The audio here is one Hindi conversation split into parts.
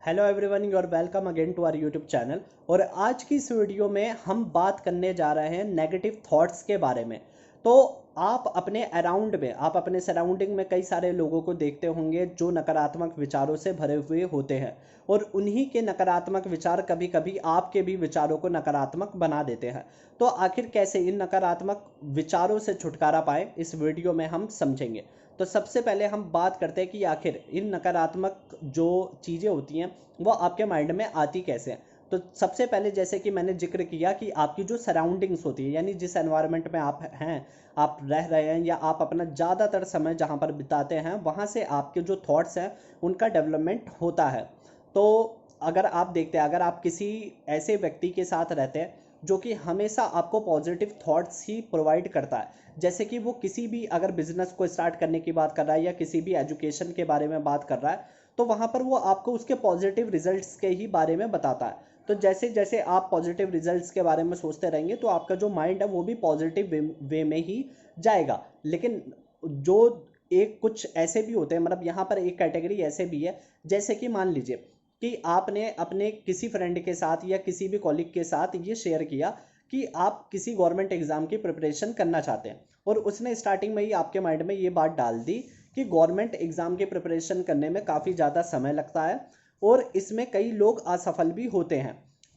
Hello everyone, you are welcome again to our YouTube channel. और आज की इस वीडियो में हम बात करने जा रहे हैं नेगेटिव थॉट्स के बारे में। तो आप अपने अराउंड में, आप अपने सराउंडिंग में कई सारे लोगों को देखते होंगे जो नकारात्मक विचारों से भरे हुए होते हैं, और उन्हीं के नकारात्मक विचार कभी कभी आपके भी विचारों को नकारात्मक बना देते हैं। तो आखिर कैसे इन नकारात्मक विचारों से छुटकारा पाए, इस वीडियो में हम समझेंगे। तो सबसे पहले हम बात करते हैं कि आखिर इन नकारात्मक जो चीज़ें होती हैं वो आपके माइंड में आती कैसे हैं। तो सबसे पहले जैसे कि मैंने जिक्र किया कि आपकी जो सराउंडिंग्स होती है, यानी जिस एनवायरनमेंट में आप हैं, आप रह रहे हैं, या आप अपना ज़्यादातर समय जहाँ पर बिताते हैं, वहाँ से आपके जो थॉट्स हैं उनका डेवलपमेंट होता है। तो अगर आप देखते हैं, अगर आप किसी ऐसे व्यक्ति के साथ रहते हैं जो कि हमेशा आपको पॉजिटिव थॉट्स ही प्रोवाइड करता है, जैसे कि वो किसी भी अगर बिजनेस को स्टार्ट करने की बात कर रहा है या किसी भी एजुकेशन के बारे में बात कर रहा है, तो वहाँ पर वो आपको उसके पॉजिटिव रिजल्ट्स के ही बारे में बताता है। तो जैसे जैसे आप पॉजिटिव रिजल्ट्स के बारे में सोचते रहेंगे तो आपका जो माइंड है वो भी पॉजिटिव वे में ही जाएगा। लेकिन जो एक कुछ ऐसे भी होते हैं, मतलब यहाँ पर एक कैटेगरी ऐसे भी है, जैसे कि मान लीजिए कि आपने अपने किसी फ्रेंड के साथ या किसी भी कॉलीग के साथ ये शेयर किया कि आप किसी गवर्नमेंट एग्जाम की प्रिपरेशन करना चाहते हैं, और उसने स्टार्टिंग में ही आपके माइंड में ये बात डाल दी कि गवर्नमेंट एग्जाम की प्रिपरेशन करने में काफ़ी ज़्यादा समय लगता है, और इसमें कई लोग असफल भी होते हैं,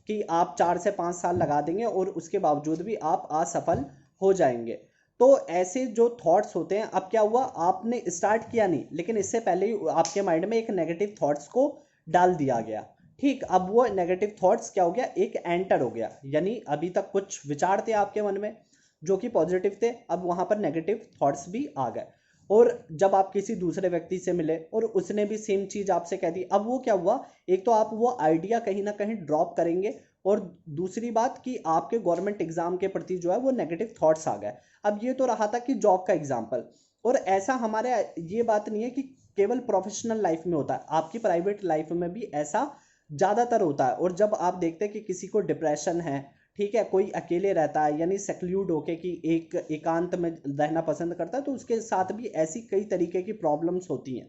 कि आप 4 से 5 साल लगा देंगे और उसके बावजूद भी आप असफल हो जाएंगे। तो ऐसे जो थॉट्स होते हैं, अब क्या हुआ, आपने स्टार्ट किया नहीं, लेकिन इससे पहले ही आपके माइंड में एक नेगेटिव थॉट्स को डाल दिया गया। ठीक, अब वो नेगेटिव थॉट्स क्या हो गया, एक एंटर हो गया, यानी अभी तक कुछ विचार थे आपके मन में जो कि पॉजिटिव थे, अब वहां पर नेगेटिव थॉट्स भी आ गए। और जब आप किसी दूसरे व्यक्ति से मिले और उसने भी सेम चीज आपसे कह दी, अब वो क्या हुआ, एक तो आप वो आइडिया कहीं ना कहीं ड्रॉप करेंगे, और दूसरी बात कि आपके गवर्नमेंट एग्जाम के प्रति जो है वो नेगेटिव थॉट्स आ गए। अब ये तो रहा था कि जॉब का एग्जाम्पल, और ऐसा हमारे ये बात नहीं है कि केवल प्रोफेशनल लाइफ में होता है, आपकी प्राइवेट लाइफ में भी ऐसा ज़्यादातर होता है। और जब आप देखते हैं कि किसी को डिप्रेशन है, ठीक है, कोई अकेले रहता है, यानी सेक्लूड होके कि एक एकांत में रहना पसंद करता है, तो उसके साथ भी ऐसी कई तरीके की प्रॉब्लम्स होती हैं।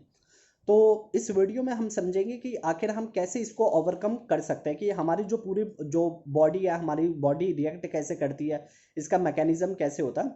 तो इस वीडियो में हम समझेंगे कि आखिर हम कैसे इसको ओवरकम कर सकते हैं, कि हमारी जो पूरी जो बॉडी है, हमारी बॉडी रिएक्ट कैसे करती है, इसका मैकेनिज्म कैसे होता है।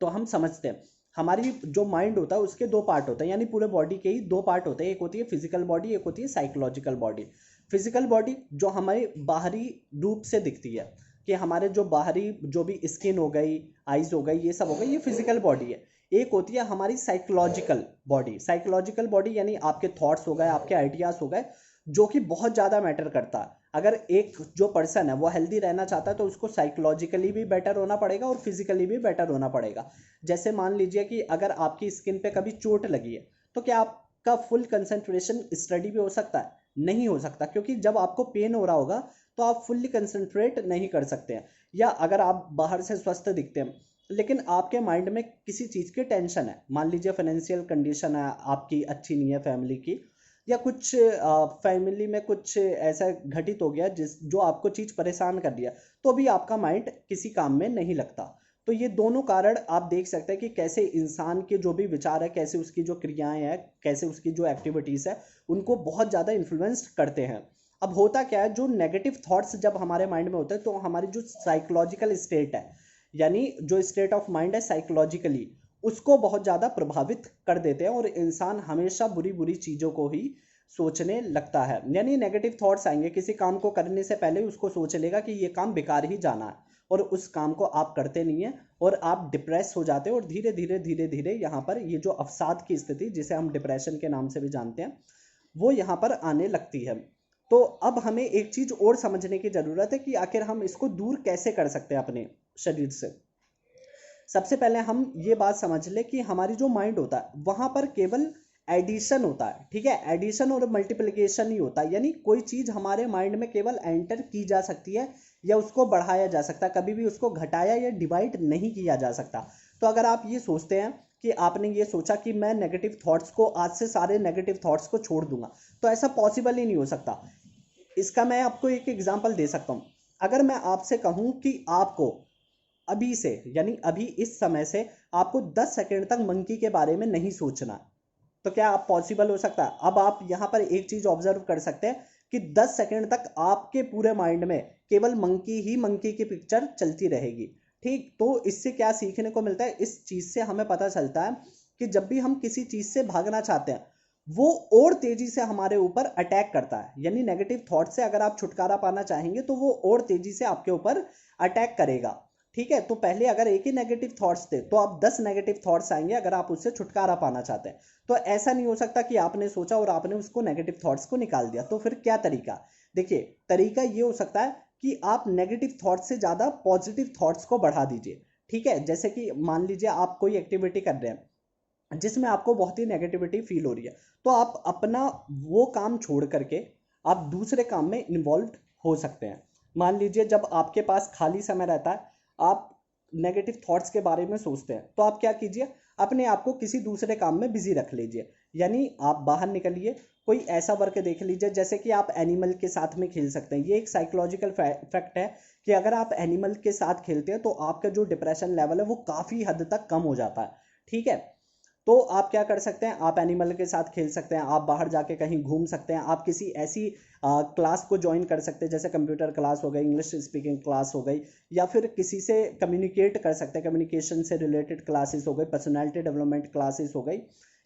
तो हम समझते हैं, हमारी जो माइंड होता है उसके दो पार्ट होते हैं, यानी पूरे बॉडी के ही दो पार्ट होते हैं, एक होती है फिजिकल बॉडी, एक होती है साइकोलॉजिकल बॉडी। फिजिकल बॉडी जो हमारे बाहरी रूप से दिखती है, कि हमारे जो बाहरी जो भी स्किन हो गई, आइज हो गई, ये सब हो गई, ये फिजिकल बॉडी है। एक होती है हमारी साइकोलॉजिकल बॉडी। साइकोलॉजिकल बॉडी यानी आपके थॉट्स हो गए, आपके आइडियाज हो गए, जो कि बहुत ज़्यादा मैटर करता है। अगर एक जो पर्सन है वो हेल्दी रहना चाहता है तो उसको साइकोलॉजिकली भी बेटर होना पड़ेगा और फिजिकली भी बेटर होना पड़ेगा। जैसे मान लीजिए कि अगर आपकी स्किन पे कभी चोट लगी है, तो क्या आपका फुल कंसंट्रेशन स्टडी पे हो सकता है? नहीं हो सकता, क्योंकि जब आपको पेन हो रहा होगा तो आप फुल्ली कंसंट्रेट नहीं कर सकते हैं। या अगर आप बाहर से स्वस्थ दिखते हैं, लेकिन आपके माइंड में किसी चीज़ की टेंशन है, मान लीजिए फाइनेंशियल कंडीशन है आपकी अच्छी नहीं है फैमिली की, या कुछ फैमिली में कुछ ऐसा घटित हो गया जिस जो आपको चीज़ परेशान कर दिया, तो भी आपका माइंड किसी काम में नहीं लगता। तो ये दोनों कारण आप देख सकते हैं कि कैसे इंसान के जो भी विचार है, कैसे उसकी जो क्रियाएं हैं, कैसे उसकी जो एक्टिविटीज़ है, उनको बहुत ज़्यादा इन्फ्लुएंस करते हैं। अब होता क्या है, जो नेगेटिव थॉट्स जब हमारे माइंड में होते हैं तो हमारी जो साइकोलॉजिकल स्टेट है, यानी जो स्टेट ऑफ माइंड है साइकोलॉजिकली, उसको बहुत ज़्यादा प्रभावित कर देते हैं, और इंसान हमेशा बुरी बुरी चीज़ों को ही सोचने लगता है। यानी नेगेटिव थॉट्स आएंगे, किसी काम को करने से पहले उसको सोच लेगा कि ये काम बेकार ही जाना है, और उस काम को आप करते नहीं है, और आप डिप्रेस हो जाते हो, और धीरे धीरे धीरे धीरे यहाँ पर ये जो अवसाद की स्थिति, जिसे हम डिप्रेशन के नाम से भी जानते हैं, वो यहाँ पर आने लगती है। तो अब हमें एक चीज़ और समझने की ज़रूरत है कि आखिर हम इसको दूर कैसे कर सकते हैं अपने शरीर से। सबसे पहले हम ये बात समझ ले कि हमारी जो माइंड होता है वहां पर केवल एडिशन होता है, ठीक है, एडिशन और मल्टीप्लिकेशन ही होता है, यानी कोई चीज हमारे माइंड में केवल एंटर की जा सकती है या उसको बढ़ाया जा सकता है, कभी भी उसको घटाया या डिवाइड नहीं किया जा सकता। तो अगर आप ये सोचते हैं कि आपने ये सोचा कि मैं नेगेटिव थॉट्स को आज से सारे नेगेटिव थॉट्स को छोड़ दूंगा, तो ऐसा पॉसिबल ही नहीं हो सकता। इसका मैं आपको एक एग्जांपल दे सकता हूं। अगर मैं आपसे कहूं कि आपको अभी से, यानी अभी इस समय से आपको 10 सेकंड तक मंकी के बारे में नहीं सोचना, तो क्या आप पॉसिबल हो सकता है? अब आप यहाँ पर एक चीज ऑब्जर्व कर सकते हैं, कि 10 सेकंड तक आपके पूरे माइंड में केवल मंकी ही मंकी की पिक्चर चलती रहेगी। ठीक, तो इससे क्या सीखने को मिलता है, इस चीज से हमें पता चलता है कि जब भी हम किसी चीज से भागना चाहते हैं वो और तेजी से हमारे ऊपर अटैक करता है। यानी नेगेटिव थॉट से अगर आप छुटकारा पाना चाहेंगे तो वो और तेजी से आपके ऊपर अटैक करेगा। ठीक है, तो पहले अगर एक ही नेगेटिव थॉट्स थे तो अब 10 नेगेटिव थॉट्स आएंगे अगर आप उससे छुटकारा पाना चाहते हैं। तो ऐसा नहीं हो सकता कि आपने सोचा और आपने उसको नेगेटिव थॉट्स को निकाल दिया। तो फिर क्या तरीका, देखिए तरीका ये हो सकता है कि आप नेगेटिव थॉट्स से ज़्यादा पॉजिटिव थॉट्स को बढ़ा दीजिए। ठीक है, जैसे कि मान लीजिए आप कोई एक्टिविटी कर रहे हैं जिसमें आपको बहुत ही नेगेटिविटी फील हो रही है, तो आप अपना वो काम छोड़ करके आप दूसरे काम में इन्वॉल्व हो सकते हैं। मान लीजिए जब आपके पास खाली समय रहता है, आप नेगेटिव थॉट्स के बारे में सोचते हैं, तो आप क्या कीजिए, अपने आप को किसी दूसरे काम में बिजी रख लीजिए। यानी आप बाहर निकलिए, कोई ऐसा वर्क देख लीजिए, जैसे कि आप एनिमल के साथ में खेल सकते हैं। ये एक साइकोलॉजिकल फैक्ट है कि अगर आप एनिमल के साथ खेलते हैं तो आपका जो डिप्रेशन लेवल है वो काफ़ी हद तक कम हो जाता है। ठीक है, तो आप क्या कर सकते हैं, आप एनिमल के साथ खेल सकते हैं, आप बाहर जाके कहीं घूम सकते हैं, आप किसी ऐसी क्लास को ज्वाइन कर सकते हैं जैसे कंप्यूटर क्लास हो गई, इंग्लिश स्पीकिंग क्लास हो गई, या फिर किसी से कम्युनिकेट कर सकते हैं, कम्युनिकेशन से रिलेटेड क्लासेस हो गई, पर्सनैलिटी डेवलपमेंट क्लासेस हो गई,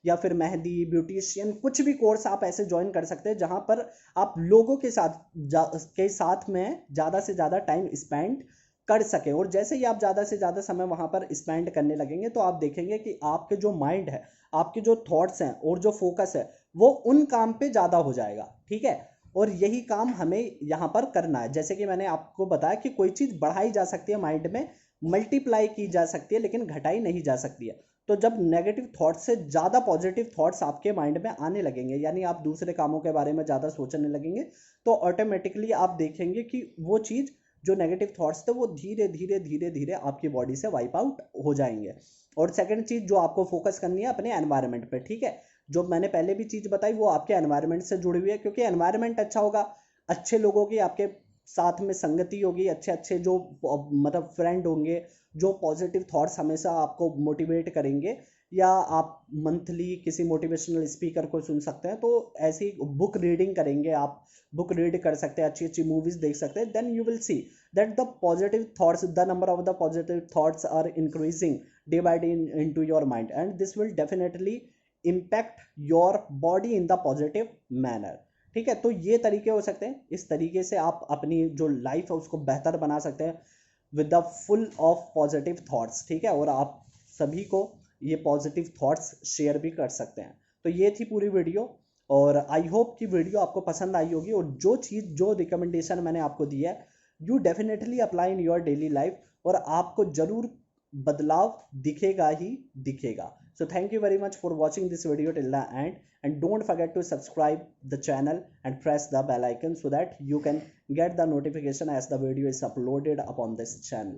या फिर मेहंदी, ब्यूटिशियन, कुछ भी कोर्स आप ऐसे ज्वाइन कर सकते हैं जहाँ पर आप लोगों के साथ में ज़्यादा से ज़्यादा टाइम स्पेंड कर सके। और जैसे ही आप ज़्यादा से ज़्यादा समय वहाँ पर स्पेंड करने लगेंगे तो आप देखेंगे कि आपके जो माइंड है, आपके जो थॉट्स हैं और जो फोकस है वो उन काम पे ज़्यादा हो जाएगा। ठीक है, और यही काम हमें यहाँ पर करना है। जैसे कि मैंने आपको बताया कि कोई चीज़ बढ़ाई जा सकती है माइंड में, मल्टीप्लाई की जा सकती है, लेकिन घटाई नहीं जा सकती है। तो जब नेगेटिव थॉट्स से ज़्यादा पॉजिटिव थॉट्स आपके माइंड में आने लगेंगे, यानी आप दूसरे कामों के बारे में ज़्यादा सोचने लगेंगे, तो ऑटोमेटिकली आप देखेंगे कि वो चीज़, जो नेगेटिव थॉट्स थे, वो धीरे धीरे धीरे धीरे आपकी बॉडी से वाइप आउट हो जाएंगे। और सेकंड चीज़ जो आपको फोकस करनी है अपने एनवायरनमेंट पे। ठीक है, जो मैंने पहले भी चीज़ बताई वो आपके एनवायरनमेंट से जुड़ी हुई है, क्योंकि एनवायरनमेंट अच्छा होगा, अच्छे लोगों की आपके साथ में संगति होगी, अच्छे अच्छे जो मतलब फ्रेंड होंगे जो पॉजिटिव थॉट्स हमेशा आपको मोटिवेट करेंगे, या आप मंथली किसी मोटिवेशनल स्पीकर को सुन सकते हैं। तो ऐसी बुक रीडिंग करेंगे, आप बुक रीड कर सकते हैं, अच्छी अच्छी मूवीज देख सकते हैं, then you will see that the positive thoughts, the number of the positive thoughts are increasing day by day into your mind, and this will definitely impact your body in the positive manner। ठीक है, तो ये तरीके हो सकते हैं, इस तरीके से आप अपनी जो लाइफ है उसको बेहतर बना सकते हैं with the full of positive thoughts. ठीक है, और आप सभी को ये पॉजिटिव थॉट्स शेयर भी कर सकते हैं। तो ये थी पूरी वीडियो, और आई होप कि वीडियो आपको पसंद आई होगी, और जो चीज़, जो रिकमेंडेशन मैंने आपको दिया है, you definitely apply in your daily life, और आपको जरूर बदलाव दिखेगा ही दिखेगा। So thank you very much for watching this video till the end, and don't forget to subscribe the channel and press the bell icon so that you can get the notification as the video is uploaded upon this channel.